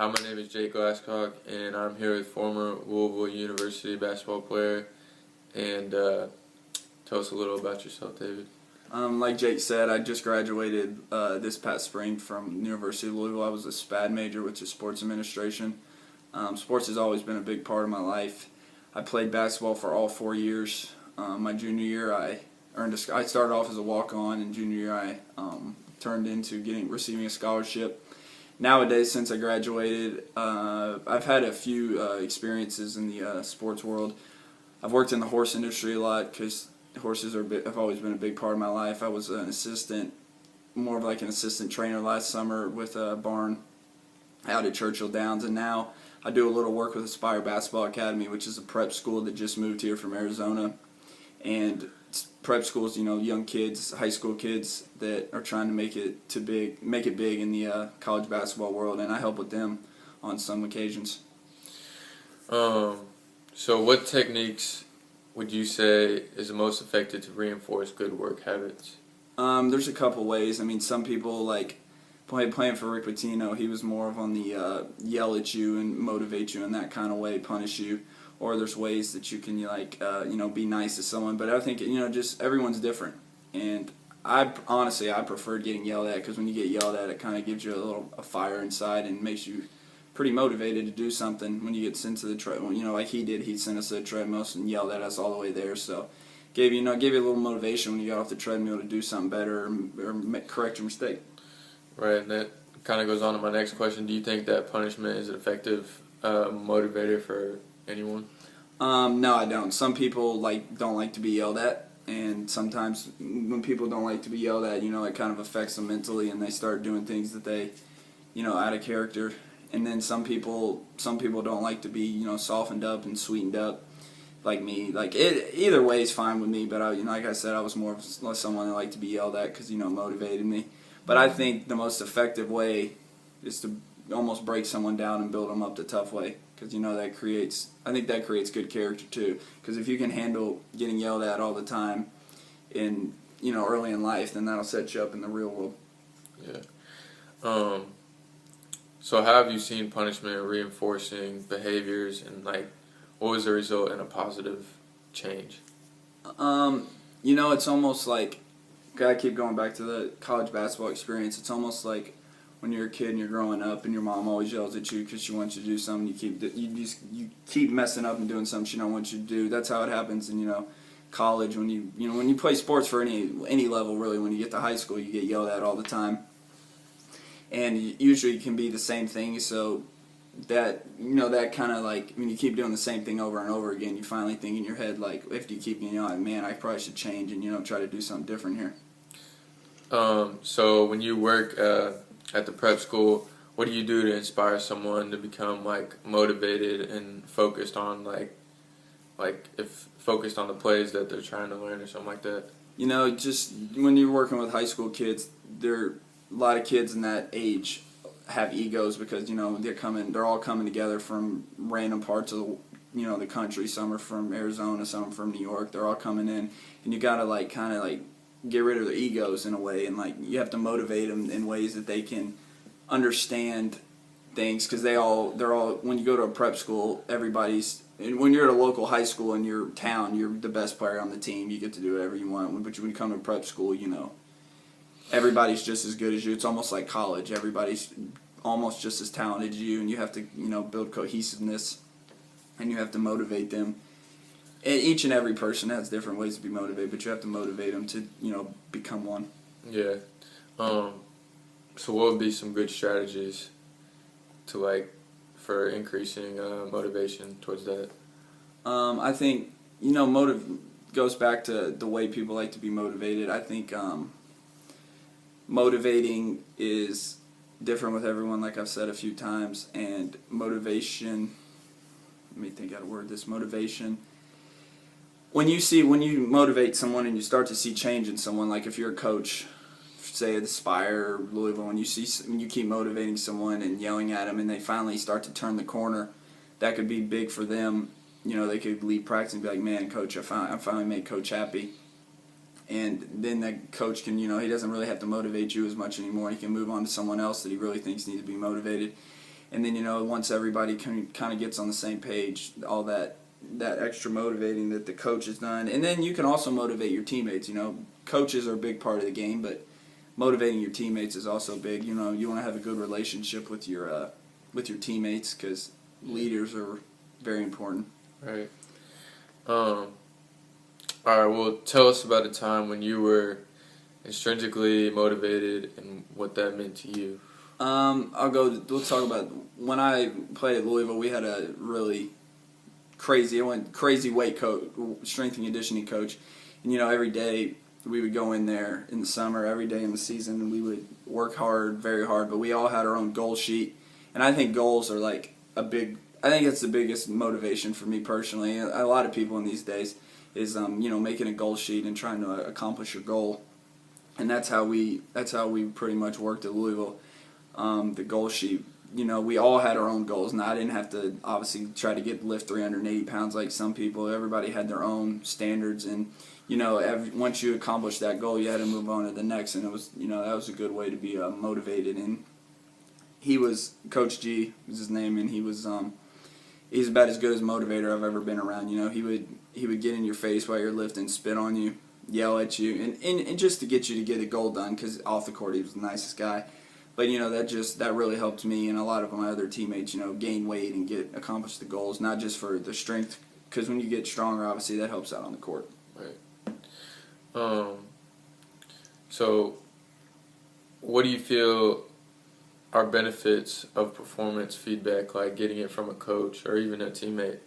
Hi, my name is Jake Glasscock, and I'm here with former Louisville University basketball player. And tell us a little about yourself, David. Like Jake said, I just graduated this past spring from the University of Louisville. I was a SPAD major, which is sports administration. Sports has always been a big part of my life. I played basketball for all 4 years. My junior year, I started off as a walk-on, and junior year I turned into receiving a scholarship. Nowadays, since I graduated, I've had a few experiences in the sports world. I've worked in the horse industry a lot because horses have always been a big part of my life. I was an assistant, more of like an assistant trainer last summer with a barn out at Churchill Downs, and now I do a little work with Aspire Basketball Academy, which is a prep school that just moved here from Arizona. And prep schools, young kids, high school kids that are trying to make it big in the college basketball world, and I help with them on some occasions. So what techniques would you say is the most effective to reinforce good work habits? There's a couple ways. I mean, some people like playing for Rick Pitino. He was more of on the yell at you and motivate you in that kind of way, punish you. Or there's ways that you can be nice to someone. But I think just everyone's different. And I prefer getting yelled at, because when you get yelled at, it kind of gives you a fire inside and makes you pretty motivated to do something. When you get sent to the treadmill, like he did, he sent us to the treadmill and yelled at us all the way there. So gave you a little motivation when you got off the treadmill to do something better or correct your mistake. Right, and that kind of goes on to my next question. Do you think that punishment is an effective motivator for anyone? No, I don't. Some people don't like to be yelled at, and sometimes when people don't like to be yelled at, it kind of affects them mentally, and they start doing things that they, out of character. And then some people don't like to be, softened up and sweetened up, like me. Either way is fine with me. But like I said, I was more of someone that liked to be yelled at because motivated me. But I think the most effective way is to almost break someone down and build them up the tough way, because that creates good character too. Because if you can handle getting yelled at all the time in early in life, then that'll set you up in the real world. Yeah. So how have you seen punishment reinforcing behaviors, and what was the result in a positive change? It's almost like, I keep going back to the college basketball experience. It's almost like when you're a kid and you're growing up, and your mom always yells at you because she wants you to do something. You keep messing up and doing something she don't want you to do. That's how it happens in college. When you play sports for any level, really, when you get to high school, you get yelled at all the time, and usually it can be the same thing. So that that kind of when you keep doing the same thing over and over again, you finally think in your head if you keep man, I probably should change and try to do something different here. So when you work at the prep school, what do you do to inspire someone to become motivated and focused on focused on the plays that they're trying to learn or something like that? Just when you're working with high school kids, a lot of kids in that age have egos because they're all coming together from random parts of the country. Some are from Arizona, some are from New York. They're all coming in, and you gotta get rid of their egos in a way, and you have to motivate them in ways that they can understand things, because they're all when you go to a prep school, when you're at a local high school in your town, you're the best player on the team. You get to do whatever you want. But when you come to prep school, everybody's just as good as you. It's almost like college. Everybody's almost just as talented as you, and you have to build cohesiveness, and you have to motivate them. Each and every person has different ways to be motivated, but you have to motivate them to become one. Yeah. So what would be some good strategies to for increasing motivation towards that? I think goes back to the way people like to be motivated. I think motivating is different with everyone, like I've said a few times, and motivation. Let me think how to word this. Motivation. When you motivate someone and you start to see change in someone, like if you're a coach, say at Aspire or Louisville, when you keep motivating someone and yelling at them, and they finally start to turn the corner, that could be big for them. They could leave practice and be like, "Man, coach, I finally made coach happy." And then that coach can, he doesn't really have to motivate you as much anymore. He can move on to someone else that he really thinks needs to be motivated. And then, once everybody kind of gets on the same page, all that extra motivating that the coach has done. And then you can also motivate your teammates. Coaches are a big part of the game, but motivating your teammates is also big. You want to have a good relationship with your teammates, because leaders are very important. Right. All right. Well, tell us about a time when you were intrinsically motivated and what that meant to you. We'll talk about when I played at Louisville. We had a really crazy weight coach, strength and conditioning coach, and every day we would go in there in the summer, every day in the season, and we would work hard, very hard. But we all had our own goal sheet, and I think goals are like I think it's the biggest motivation for me personally. A lot of people in these days is making a goal sheet and trying to accomplish your goal, and that's how we pretty much worked at Louisville. The goal sheet, we all had our own goals. Now I didn't have to obviously try to lift 380 pounds like some people. Everybody had their own standards, and once you accomplished that goal, you had to move on to the next, and it was that was a good way to be motivated. And he was Coach G was his name, and he's about as good as a motivator I've ever been around. He would get in your face while you're lifting, spit on you, yell at you, and just to get you to get a goal done, because off the court he was the nicest guy. But that really helped me and a lot of my other teammates, gain weight and accomplish the goals, not just for the strength, because when you get stronger, obviously that helps out on the court. Right. So, what do you feel are benefits of performance feedback, like getting it from a coach or even a teammate?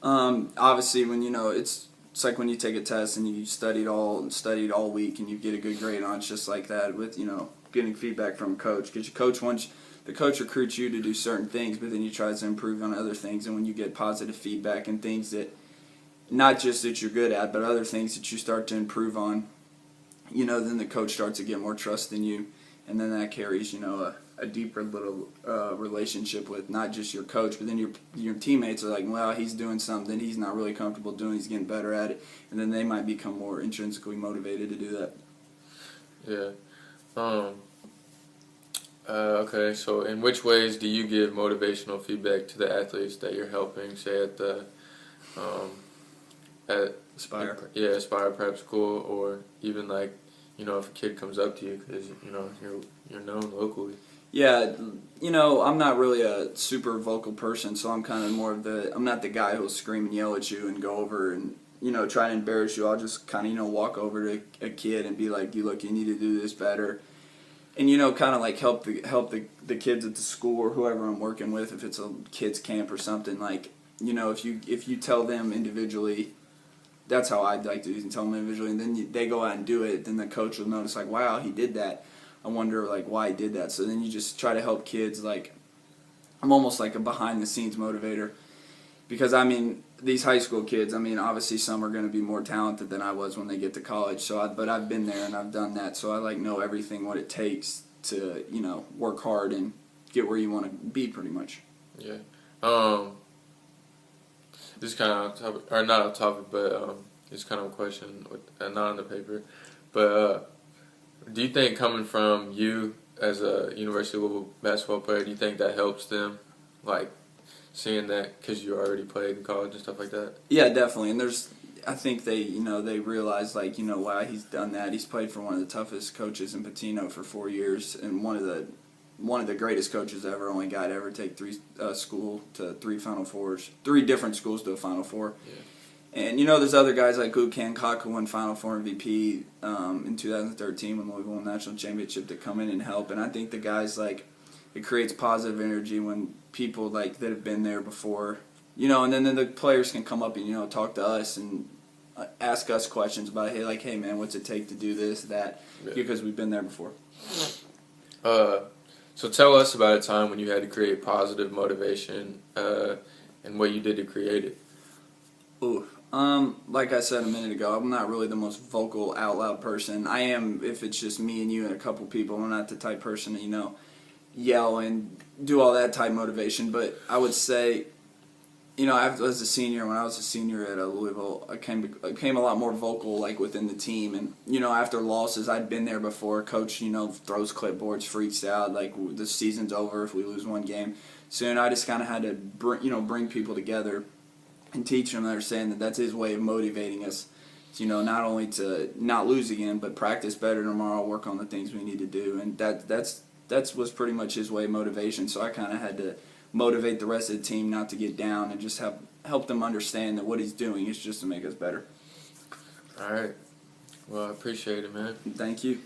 Obviously, when it's like when you take a test and you studied all week and you get a good grade on it, it's just like that with getting feedback from a coach, because the coach recruits you to do certain things, but then you try to improve on other things. And when you get positive feedback and things that not just that you're good at, but other things that you start to improve on, then the coach starts to get more trust in you, and then that carries a deeper little relationship with not just your coach, but then your teammates are like, well, he's doing something he's not really comfortable doing, he's getting better at it, and then they might become more intrinsically motivated to do that. Yeah. Okay, so in which ways do you give motivational feedback to the athletes that you're helping, say at the at Aspire? Yeah, Aspire Prep School, or even like if a kid comes up to you because you're known locally. Yeah, I'm not really a super vocal person, so I'm kind of more of I'm not the guy who'll scream and yell at you and go over and try to embarrass you. I'll just kind of walk over to a kid and be like, you need to do this better. And kind of like help the kids at the school or whoever I'm working with, if it's a kids camp or something, like if you tell them individually, that's how I'd like to do it, and tell them individually, and then they go out and do it, then the coach will notice like, wow, he did that. I wonder like why he did that. So then you just try to help kids. Like I'm almost like a behind the scenes motivator, because these high school kids, obviously some are going to be more talented than I was when they get to college. But I've been there and I've done that, so I know everything what it takes to work hard and get where you want to be, pretty much. Yeah. This is kind of off topic, or not off topic, but it's kind of a question not on the paper. But do you think coming from you as a University of Louisville basketball player, do you think that helps them, like seeing that because you already played in college and stuff like that? Yeah, definitely. And I think they realize like, wow, he's done that. He's played for one of the toughest coaches in Patino for 4 years, and one of the greatest coaches ever. Only guy to ever take three Final Fours, 3 different schools to a Final Four. Yeah. And there's other guys like Luke Hancock, who won Final Four MVP in 2013 when Louisville won the national championship, to come in and help. And I think the guys, like, it creates positive energy when people like that have been there before, and then the players can come up and talk to us and ask us questions about, hey man, what's it take to do this, that, because we've been there before. So tell us about a time when you had to create positive motivation and what you did to create it. Ooh. Like I said a minute ago, I'm not really the most vocal, out loud person. I am if it's just me and you and a couple people. I'm not the type person to, yell and do all that type motivation. But I would say, when I was a senior at Louisville, I became a lot more vocal, like within the team. And after losses, I'd been there before. Coach, throws clipboards, freaks out, like the season's over if we lose one game. soon. I just kind of had to bring people together and teach them, understand that that's his way of motivating us. Not only to not lose again, but practice better tomorrow, work on the things we need to do, and that was pretty much his way of motivation. So I kind of had to motivate the rest of the team not to get down and just help them understand that what he's doing is just to make us better. All right. Well, I appreciate it, man. Thank you.